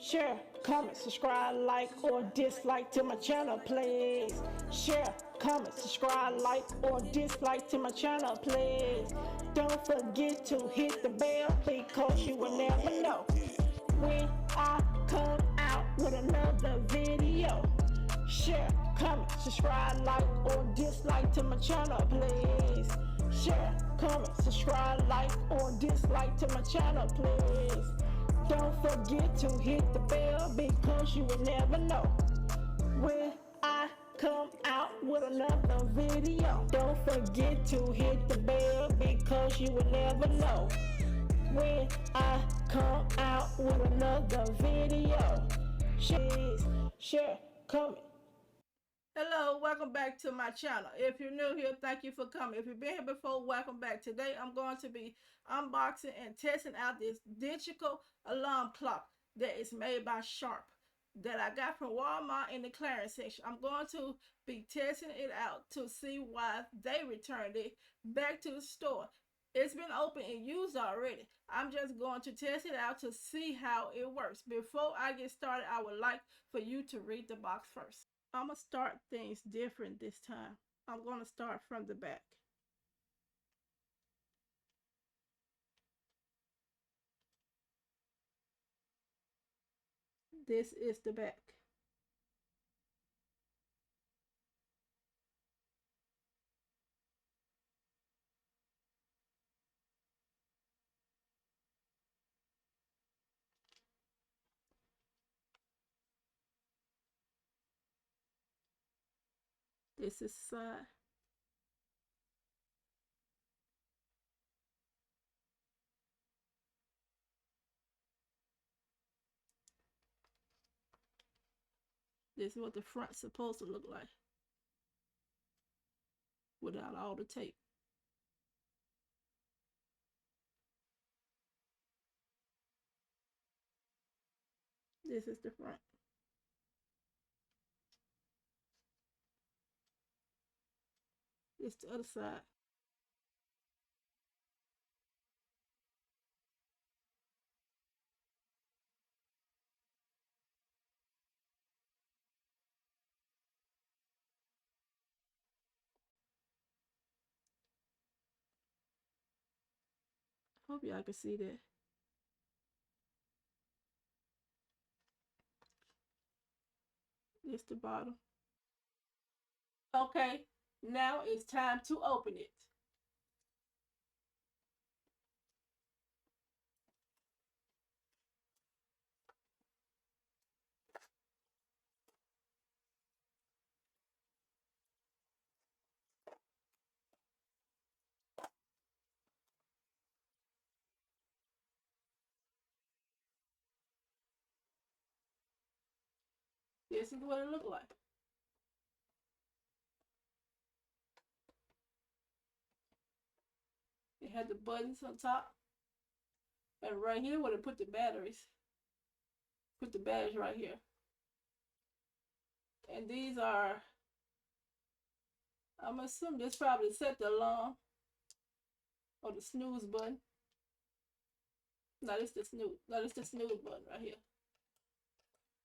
Share, comment, subscribe, like, or dislike to my channel, please. Share, comment, subscribe, like, or dislike to my channel, please. Don't forget to hit the bell because you will never know when I come out with another video. Share, comment, subscribe, like, or dislike to my channel, please. Share, comment, subscribe, like, or dislike to my channel, please. Don't forget to hit the bell because you will never know when I come out with another video. Don't forget to hit the bell because you will never know when I come out with another video. Share, comment. Hello, welcome back to my channel. If you're new here, thank you for coming. If you've been here before, welcome back. Today I'm going to be unboxing and testing out this digital alarm clock that is made by Sharp that I got from Walmart in the clearance section. I'm going to be testing it out to see why they returned it back to the store. It's been open and used already. I'm just going to test it out to see how it works. Before I get started, I would like for you to read the box first. I'm going to start things different this time. I'm going to start from the back. This is the back. This is the side. This is what the front's supposed to look like without all the tape. This is the front. This is the other side. Hope y'all can see that. This is the bottom. Okay, now it's time to open it. This is what it looked like. It had the buttons on top. And right here where they put the batteries. Put the batteries right here. And these are, I'm assuming this probably set the alarm or the snooze button. No, this the snooze. No, this the snooze button right here.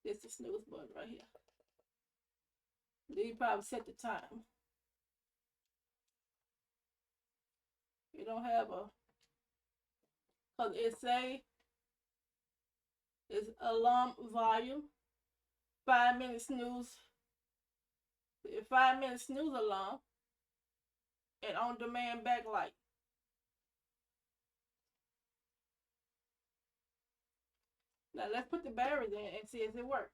This the snooze button right here. These probably set the time. You don't have a, cause it say it's alarm volume, 5-minute snooze, 5-minute snooze alarm, and on demand backlight. Now let's put the batteries in and see if it works.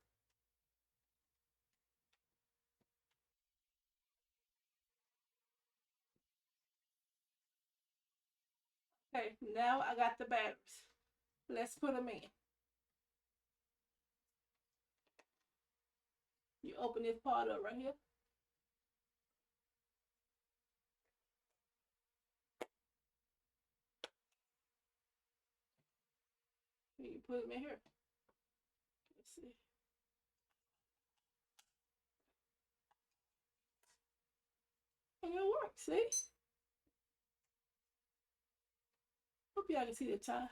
Okay, now I got the batteries. Let's put them in. You open this part up right here. You put them in here. Let's see. And it works, see? Hope y'all can see the time.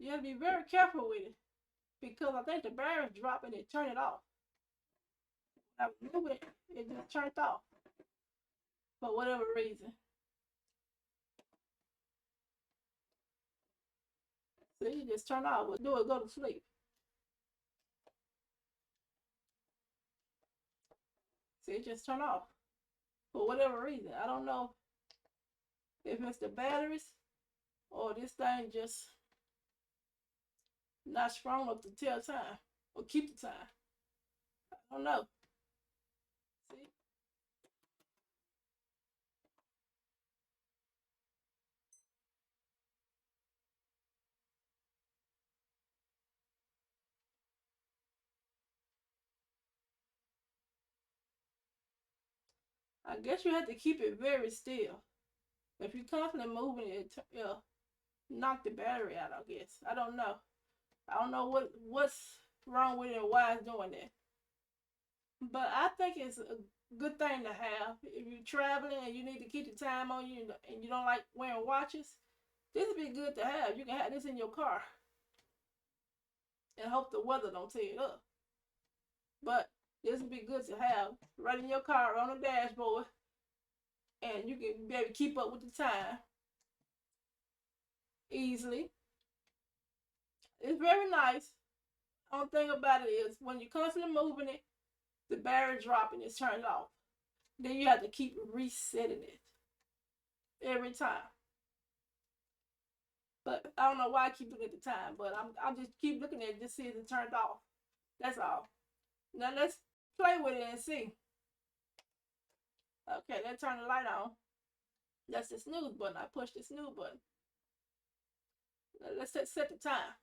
you have to be very careful with it because I think the battery's dropping and turn it off. I knew it, it just turned off for whatever reason. So you just turn off. What do it? Go to sleep. See, it just turn off for whatever reason. I don't know if it's the batteries or this thing just not strong enough to tell time or keep the time. I don't know. See? I guess you have to keep it very still. If you're constantly moving it, it'll knock the battery out, I guess. I don't know. I don't know what's wrong with it and why it's doing that. But I think it's a good thing to have if you're traveling and you need to keep the time on you and you don't like wearing watches. This would be good to have. You can have this in your car and hope the weather don't tear it up. But this would be good to have right in your car on the dashboard, and you can be able to keep up with the time easily. It's very nice. Only thing about it is when you're constantly moving it, the battery dropping is turned off. Then you have to keep resetting it every time. But I don't know why I keep looking at the time, but I'm just keep looking at it just see if it turned off. That's all. Now let's play with it and see. Okay, let's turn the light on. That's the snooze button. I push the snooze button. Now let's set the time.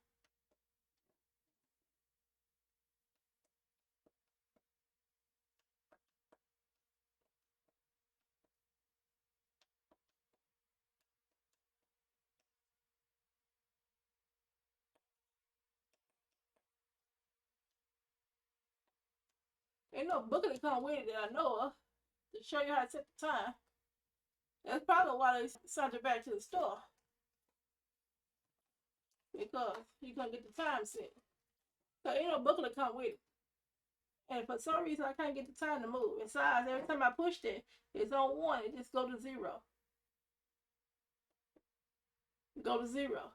Ain't no booklet that come with it that I know of to show you how to set the time. That's probably why they sent it back to the store. Because you couldn't get the time set. So ain't no booklet come with it. And for some reason I can't get the time to move. Besides, every time I pushed it, it's on one, it just go to zero. Go to zero.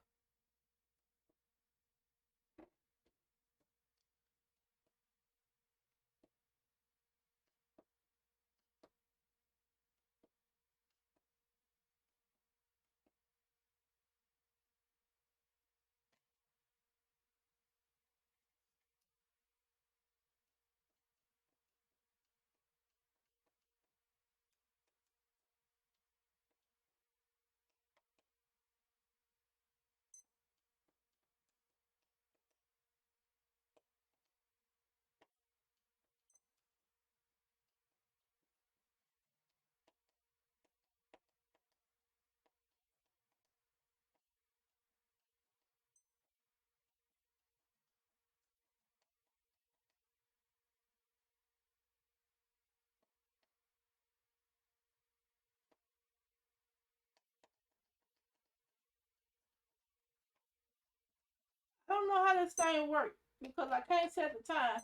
I don't know how this thing works because I can't set the time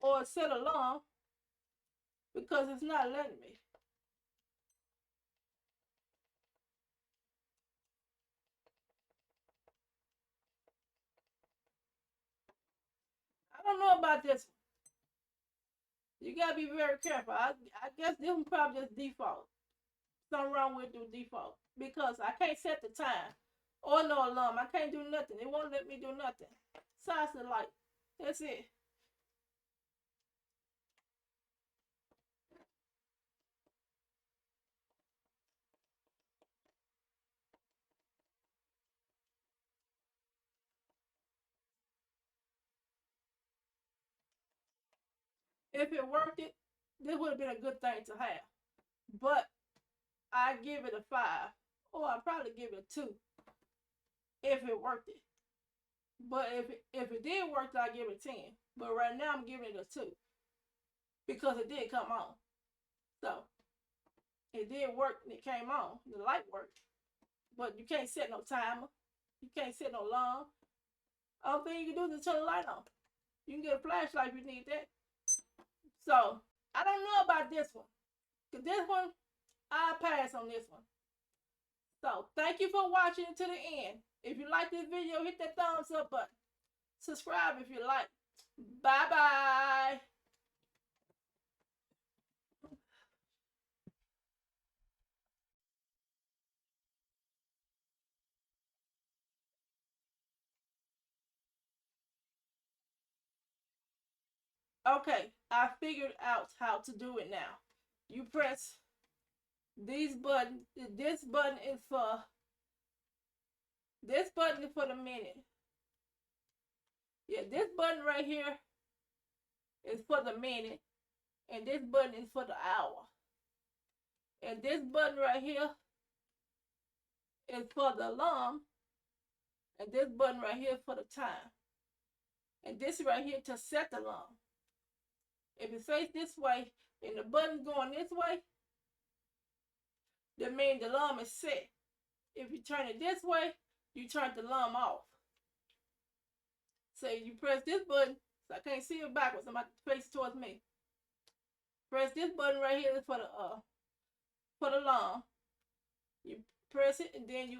or set alarm because it's not letting me. I don't know about this one. You gotta be very careful. I guess this one probably just default. Something wrong with the default because I can't set the time or no alarm. I can't do nothing. It won't let me do nothing. Besides the light. That's it. If it worked it, this would have been a good thing to have. But I give it a 5. Or I probably give it a 2 if it worked it. But if it did work, I give it a 10. But right now I'm giving it a 2 because it did come on. So it did work and it came on. The light worked. but you can't set no timer. You can't set no alarm. Only thing you can do is turn the light on. You can get a flashlight if you need that. So I don't know about this one. Cause this one, I'll pass on this one. So thank you for watching to the end. If you like this video, hit that thumbs up button. Subscribe if you like. Bye bye. Okay, I figured out how to do it now. You press these buttons. This button is for the minute. Yeah, this button right here is for the minute, and this button is for the hour. And this button right here is for the alarm, and this button right here for the time. And this right here to set the alarm. If it faces this way and the button going this way, that means the alarm is set. If you turn it this way, you turn the alarm off. So you press this button, so I can't see it backwards, I'm about to face towards me. Press this button right here for the alarm. You press it and then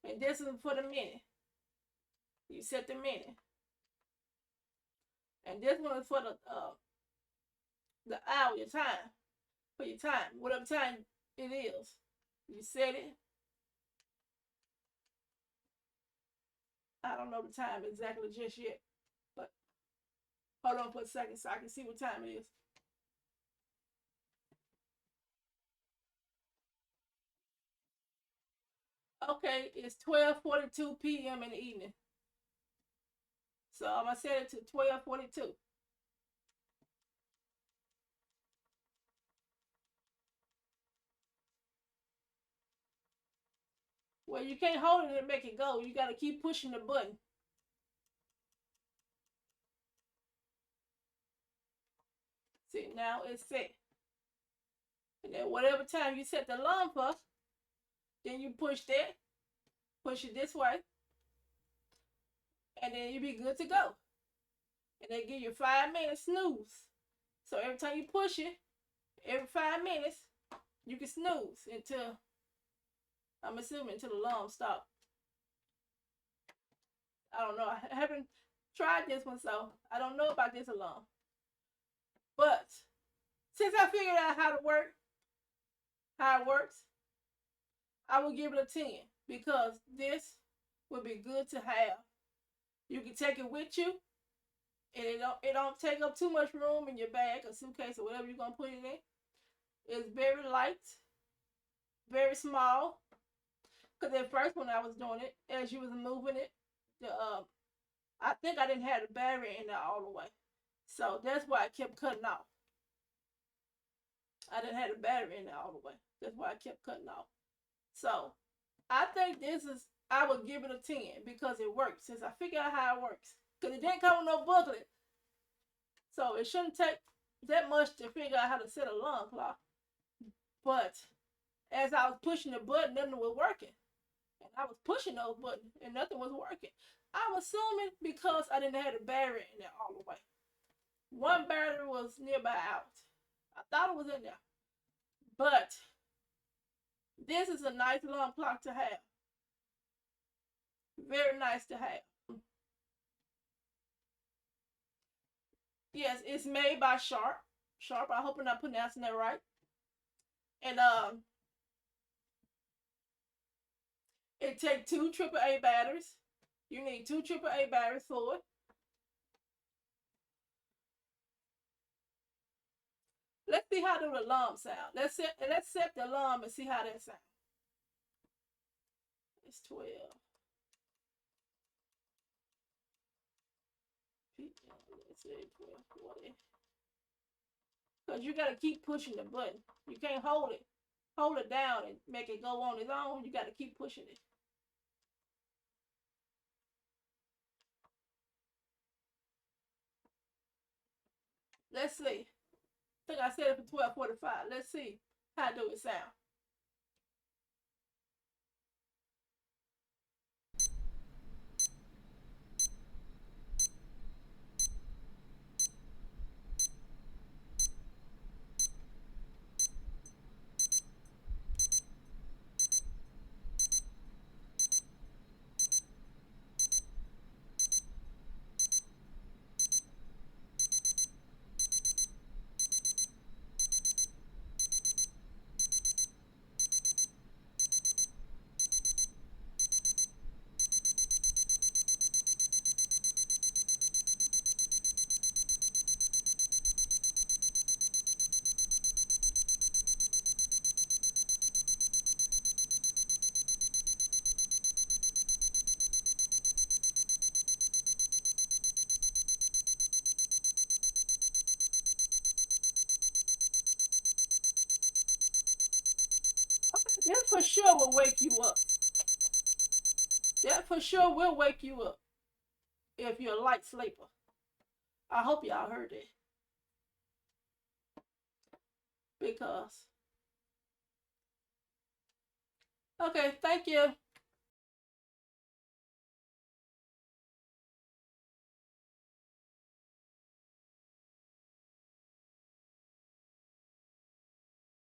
and this is for the minute. You set the minute. And this one is for the hour, your time. For your time, whatever time it is. You set it. I don't know the time exactly just yet, but hold on for a second so I can see what time it is. Okay, it's 12:42 p.m. in the evening. So I'm gonna set it to 12:42. Well, you can't hold it and make it go. You gotta keep pushing the button. See, now it's set. And then whatever time you set the alarm for, then you push that, push it this way, and then you be good to go. And they give you 5 minute snooze. So every time you push it, every 5 minutes, you can snooze until, I'm assuming, until the alarm stops. I don't know. I haven't tried this one, so I don't know about this alarm. But since I figured out how it works, I will give it a 10 because this would be good to have. You can take it with you, and it don't take up too much room in your bag or suitcase or whatever you're gonna put it in. It's very light, very small. Because at first when I was doing it, as you was moving it, I think I didn't have the battery in there all the way. So that's why I kept cutting off. I didn't have the battery in there all the way. That's why I kept cutting off. So I think I would give it a 10 because it works. Since I figured out how it works. Because it didn't come with no booklet. So it shouldn't take that much to figure out how to set an alarm clock. But as I was pushing the button, nothing was working. And I was pushing those buttons and nothing was working. I'm assuming because I didn't have the battery in there all the way. One battery was nearby out. I thought it was in there. But this is a nice alarm clock to have. Very nice to have. Yes, it's made by Sharp. Sharp, I hope I'm not pronouncing that right. And it takes 2 AAA batteries. You need 2 AAA batteries for it. Let's see how the alarm sound. Let's set the alarm and see how that sounds. It's 12. Let's say 12:40. Because you gotta keep pushing the button. You can't hold it down and make it go on its own. You gotta keep pushing it. Let's see. I think I set it for 12:45. Let's see how do it sound. for sure will wake you up. That for sure will wake you up if you're a light sleeper. I hope y'all heard it because. Okay, thank you.